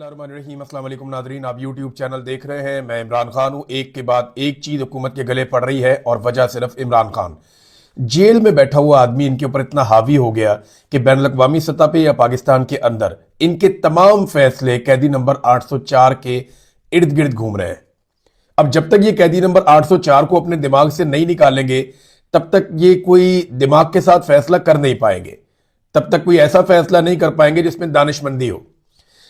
बिस्मिल्लाहिर्रहमानिर्रहीम। अस्सलाम वालेकुम नाज़रीन, आप यूट्यूब चैनल देख रहे हैं। मैं इमरान खान हूँ। एक के बाद एक चीज़ हुकूमत के गले पड़ रही है और वजह सिर्फ इमरान खान। जेल में बैठा हुआ आदमी इनके ऊपर इतना हावी हो गया कि बैनुल-अक़वामी सतह पे या पाकिस्तान के अंदर इनके तमाम फैसले कैदी नंबर 804 के इर्द गिर्द घूम रहे हैं। अब जब तक ये कैदी नंबर 804 को अपने दिमाग से नहीं निकालेंगे तब तक ये कोई दिमाग के साथ फैसला कर नहीं पाएंगे, तब तक कोई ऐसा फैसला नहीं कर पाएंगे जिसमें दानिशमंदी हो।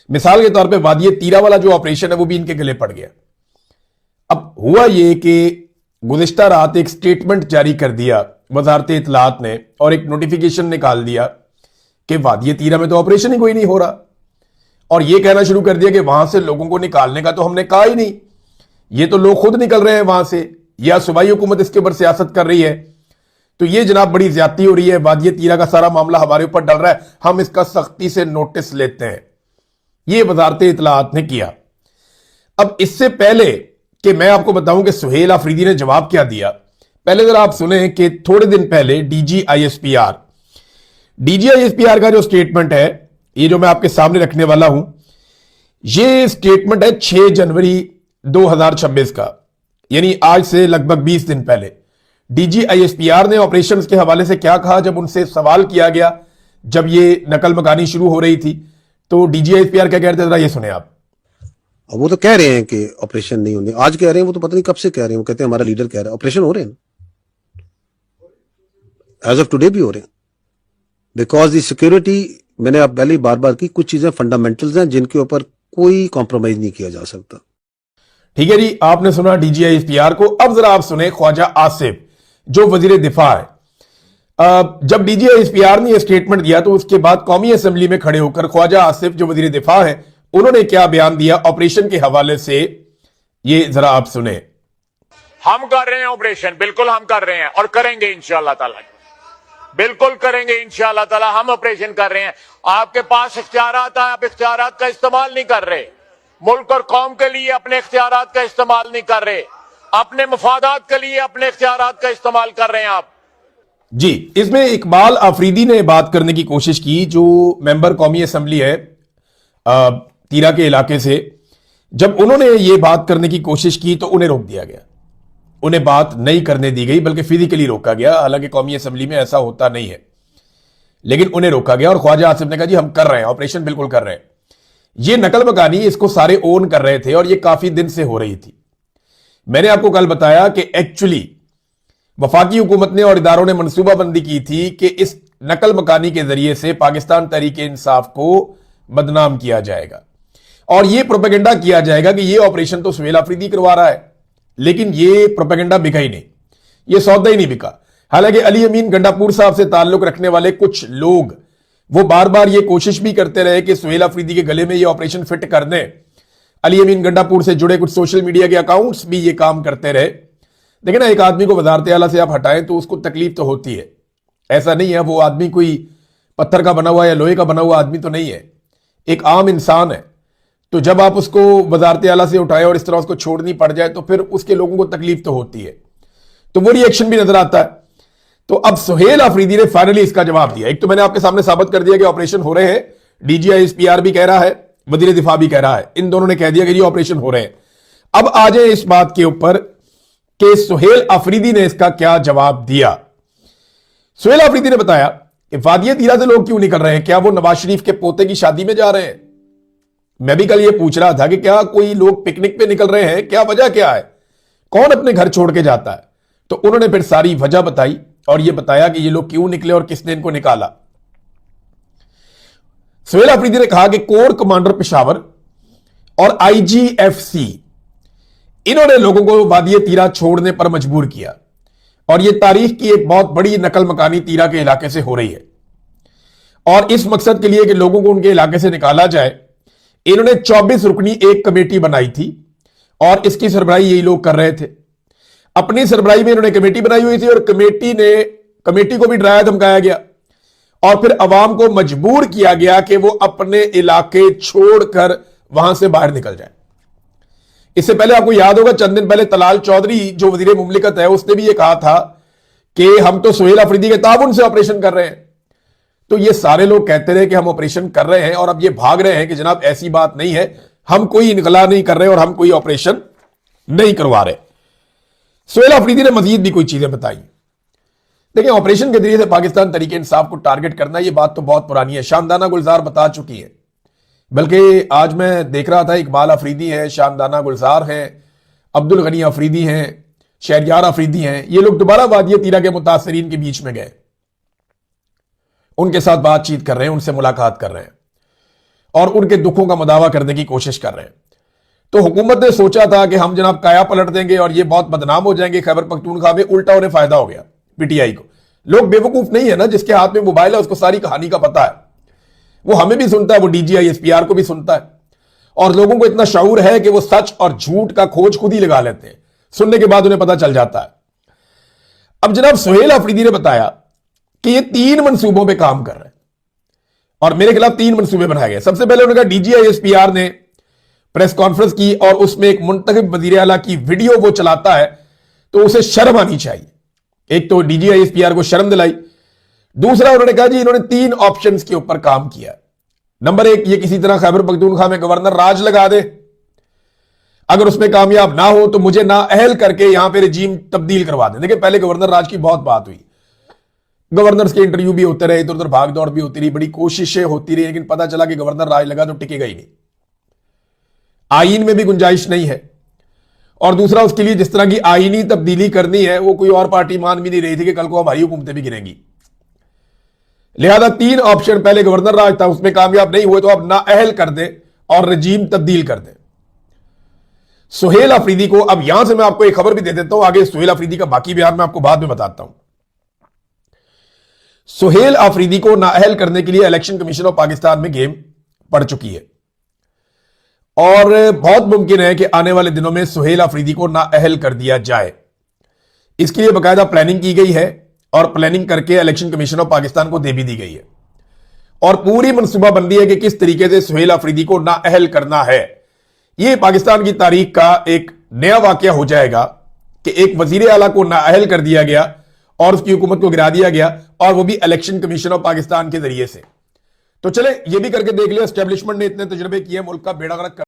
मिसाल के तौर पे वादिये तीरा वाला जो ऑपरेशन है वो भी इनके गले पड़ गया। अब हुआ ये कि गुज़िश्ता रात एक स्टेटमेंट जारी कर दिया वजारत इत्तलात ने और एक नोटिफिकेशन निकाल दिया कि वादिये तीरा में तो ऑपरेशन ही कोई नहीं हो रहा, और ये कहना शुरू कर दिया कि वहां से लोगों को निकालने का तो हमने कहा ही नहीं, ये तो लोग खुद निकल रहे हैं वहां से, या सूबाई हुकूमत इसके ऊपर सियासत कर रही है। तो ये जनाब बड़ी ज्यादती हो रही है, वादिये तीरा का सारा मामला हमारे ऊपर डल रहा है, हम इसका सख्ती से नोटिस लेते हैं। ये वजारत इत्तलात ने किया। अब इससे पहले कि मैं आपको बताऊं कि सुहेल आफरीदी ने जवाब क्या दिया, पहले जरा आप सुने कि थोड़े दिन पहले डीजीआईएसपीआर का जो स्टेटमेंट है, ये जो मैं आपके सामने रखने वाला हूं, ये स्टेटमेंट है 6 जनवरी 2026 का, यानी आज से लगभग 20 दिन पहले। डीजीआईएसपीआर ने ऑपरेशंस के हवाले से क्या कहा जब उनसे सवाल किया गया, जब ये नकल मकानी शुरू हो रही थी, तो डीजीआईएसपीआर क्या कह रहे थे, जरा ये सुने आप। वो तो कह रहे हैं कि ऑपरेशन नहीं होने, आज कह रहे हैं, वो तो पता नहीं कब से कह रहे हैं। वो कहते हैं हमारा लीडर कह रहा है ऑपरेशन हो रहे हैं, एज ऑफ टुडे भी हो रहे हैं, बिकॉज दी सिक्योरिटी, मैंने आप पहले बार बार की, कुछ चीजें फंडामेंटल्स हैं जिनके ऊपर कोई कॉम्प्रोमाइज नहीं किया जा सकता। ठीक है जी, आपने सुना डीजीआईएसपीआर को। अब जरा आप सुने ख्वाजा आसिफ जो वजीर दिफा है। जब डीजीआईएसपीआर ने यह स्टेटमेंट दिया तो उसके बाद कौमी असेंबली में खड़े होकर ख्वाजा आसिफ जो वजीर दिफा है, उन्होंने क्या बयान दिया ऑपरेशन के हवाले से, ये जरा आप सुने। हम कर रहे हैं ऑपरेशन, बिल्कुल हम कर रहे हैं और करेंगे इंशाअल्लाह ताला, बिल्कुल करेंगे इंशाअल्लाह ताला। हम ऑपरेशन कर रहे हैं, आपके पास इख्तियारात हैं, आप इख्तियारात का इस्तेमाल नहीं कर रहे, मुल्क और कौम के लिए अपने इख्तियारात का इस्तेमाल नहीं कर रहे, अपने मफादात के लिए अपने इख्तियारात का इस्तेमाल कर रहे हैं आप जी। इसमें इकबाल आफरीदी ने बात करने की कोशिश की, जो मेंबर कौमी असेंबली है तीरा के इलाके से। जब उन्होंने ये बात करने की कोशिश की तो उन्हें रोक दिया गया, उन्हें बात नहीं करने दी गई, बल्कि फिजिकली रोका गया। हालांकि कौमी असेंबली में ऐसा होता नहीं है, लेकिन उन्हें रोका गया और ख्वाजा आसिफ ने कहा जी हम कर रहे हैं ऑपरेशन, बिल्कुल कर रहे हैं। ये नकल मकानी इसको सारे ओन कर रहे थे और ये काफी दिन से हो रही थी। मैंने आपको कल बताया कि एक्चुअली वफाकी हुकूमत ने और इदारों ने मनसूबाबंदी की थी कि इस नकल मकानी के जरिए से पाकिस्तान तहरीके इंसाफ को बदनाम किया जाएगा और यह प्रोपेगेंडा किया जाएगा कि यह ऑपरेशन तो सुहेल आफरीदी करवा रहा है। लेकिन यह प्रोपेगेंडा बिका ही नहीं, यह सौदा ही नहीं बिका। हालांकि अली अमीन गंडापुर साहब से ताल्लुक रखने वाले कुछ लोग वो बार बार यह कोशिश भी करते रहे कि सुहेल आफरीदी के गले में यह ऑपरेशन फिट कर दें। अली अमीन गंडापुर से जुड़े कुछ सोशल मीडिया के अकाउंट्स भी ये काम करते रहे। लेकिन ना, एक आदमी को वजारत आला से आप हटाएं तो उसको तकलीफ तो होती है। ऐसा नहीं है वो आदमी कोई पत्थर का बना हुआ या लोहे का बना हुआ आदमी तो नहीं है, एक आम इंसान है। तो जब आप उसको वजारत आला से उठाएं और इस तरह उसको छोड़नी पड़ जाए तो फिर उसके लोगों को तकलीफ तो होती है, तो वो रिएक्शन भी नजर आता है। तो अब सुहेल आफरीदी ने फाइनली इसका जवाब दिया। एक तो मैंने आपके सामने साबित कर दिया कि ऑपरेशन हो रहे हैं, डीजीआईएसपीआर भी कह रहा है, वजीर दिफा भी कह रहा है, इन दोनों ने कह दिया कि ये ऑपरेशन हो रहे हैं। अब आ जाए इस बात के ऊपर कि सुहेल आफरीदी ने इसका क्या जवाब दिया। सुहेल आफरीदी ने बताया कि वादिये तीरा से लोग क्यों निकल रहे हैं, क्या वो नवाज शरीफ के पोते की शादी में जा रहे हैं? मैं भी कल ये पूछ रहा था कि क्या कोई लोग पिकनिक पे निकल रहे हैं, क्या वजह क्या है, कौन अपने घर छोड़ के जाता है? तो उन्होंने फिर सारी वजह बताई और यह बताया कि ये लोग क्यों निकले और किसने इनको निकाला। सुहेल आफरीदी ने कहा कि कोर कमांडर पेशावर और आईजीएफसी, इन्होंने लोगों को वादिये तीरा छोड़ने पर मजबूर किया और यह तारीख की एक बहुत बड़ी नकल मकानी तीरा के इलाके से हो रही है। और इस मकसद के लिए कि लोगों को उनके इलाके से निकाला जाए, इन्होंने 24 रुकनी एक कमेटी बनाई थी और इसकी सरबराही यही लोग कर रहे थे। अपनी सरबराही में इन्होंने कमेटी बनाई हुई थी और कमेटी को भी डराया धमकाया गया और फिर अवाम को मजबूर किया गया कि वो अपने इलाके छोड़कर वहां से बाहर निकल जाए। इससे पहले आपको याद होगा, चंद दिन पहले तलाल चौधरी जो वजीर मुमलिकत है, उसने भी ये कहा था कि हम तो सुहेल आफरीदी के ताबुन से ऑपरेशन कर रहे हैं। تو یہ سارے لوگ کہتے رہے کہ ہم آپریشن کر رہے ہیں اور اب یہ بھاگ رہے ہیں کہ جناب ایسی بات نہیں ہے, ہم کوئی انخلا نہیں کر رہے اور ہم کوئی آپریشن نہیں کروا رہے. سہیل آفریدی نے مزید بھی کوئی چیزیں بتائی. دیکھیں, آپریشن کے ذریعے سے پاکستان تحریک انصاف کو ٹارگٹ کرنا, یہ بات تو بہت پرانی ہے. شاندانہ گلزار بتا چکی ہے, بلکہ آج میں دیکھ رہا تھا اقبال آفریدی ہے, شاندانہ گلزار ہیں, عبد الغنی آفریدی ہیں, شہریار آفریدی ہیں, یہ لوگ دوبارہ وادی طیرہ کے متاثرین کے بیچ میں گئے, ان کے ساتھ بات چیت کر رہے ہیں, ان سے ملاقات کر رہے ہیں اور ان کے دکھوں کا مداوع کرنے کی کوشش کر رہے ہیں. تو حکومت نے سوچا تھا کہ ہم جناب کایا پلٹ دیں گے اور یہ بہت بدنام ہو جائیں گے خیبر پختونخوا میں. الٹا انہیں فائدہ ہو گیا پی ٹی آئی کو. لوگ بے وقوف نہیں ہے نا, جس کے ہاتھ میں موبائل ہے اس کو ساری کہانی کا پتا ہے. وہ ہمیں بھی سنتا ہے, وہ D G I S P R کو بھی سنتا ہے, اور لوگوں کو اتنا شعور ہے کہ وہ سچ اور جھوٹ کا کھوج خود ہی لگا لیتے ہیں, سننے کے بعد انہیں پتا چل جاتا ہے. اب جناب سہیل آفریدی نے بتایا کہ یہ 3 منصوبوں پہ کام کر رہے ہیں اور میرے خلاف 3 منصوبے بنائے گئے. سب سے پہلے انہوں نے کہا D G I S P R نے پریس کانفرنس کی اور اس میں ایک منتخب وزیر اعلیٰ کی ویڈیو وہ چلاتا ہے تو اسے شرم آنی چاہیے. ایک تو D G I S P R کو شرم دلائی. دوسرا انہوں نے کہا جی انہوں نے 3 آپشنز کے اوپر کام کیا. نمبر 1, یہ کسی طرح خیبر پختونخوا میں گورنر راج لگا دے, اگر اس میں کامیاب نہ ہو تو مجھے نااہل کر کے یہاں پہ رجیم تبدیل کروا دیں. دیکھیں, پہلے گورنر راج کی بہت بات ہوئی, گورنرز کے انٹرویو بھی ہوتے رہے, ادھر ادھر بھاگ دوڑ بھی ہوتی رہی, بڑی کوششیں ہوتی رہی, لیکن پتا چلا کہ گورنر راج لگا تو ٹکے گا ہی نہیں, آئین میں بھی گنجائش نہیں ہے. اور دوسرا, اس کے لیے جس طرح کی آئینی تبدیلی کرنی ہے وہ کوئی اور پارٹی مان بھی نہیں رہی تھی کہ کل کو ہماری حکومتیں بھی گریں گی. لہذا 3 آپشن, پہلے گورنر راج تھا, اس میں کامیاب نہیں ہوئے تو اب نااہل کر دے اور رجیم تبدیل کر دے. سہیل آفریدی کو, اب یہاں سے میں آپ کو ایک خبر بھی دے دیتا ہوں, آگے سہیل آفریدی کا باقی بیان میں آپ کو بعد میں بتاتا ہوں. سہیل آفریدی کو نااہل کرنے کے لیے الیکشن کمیشن آف پاکستان میں گیم پڑ چکی ہے اور بہت ممکن ہے کہ آنے والے دنوں میں سہیل آفریدی کو نااہل کر دیا جائے. اس کے لیے باقاعدہ پلاننگ کی گئی ہے اور پلاننگ کر کے الیکشن کمیشن آف پاکستان کو دے بھی دی گئی ہے اور پوری منصوبہ بندی ہے کہ کس طریقے سے سہیل آفریدی کو نااہل کرنا ہے. یہ پاکستان کی تاریخ کا ایک نیا واقعہ ہو جائے گا کہ ایک وزیر اعلیٰ کو نااہل کر دیا گیا اور اس کی حکومت کو گرا دیا گیا, اور وہ بھی الیکشن کمیشن آف پاکستان کے ذریعے سے. تو چلے یہ بھی کر کے دیکھ لیا, اسٹیبلشمنٹ نے اتنے تجربے کیے, ملک کا بیڑا غرق کر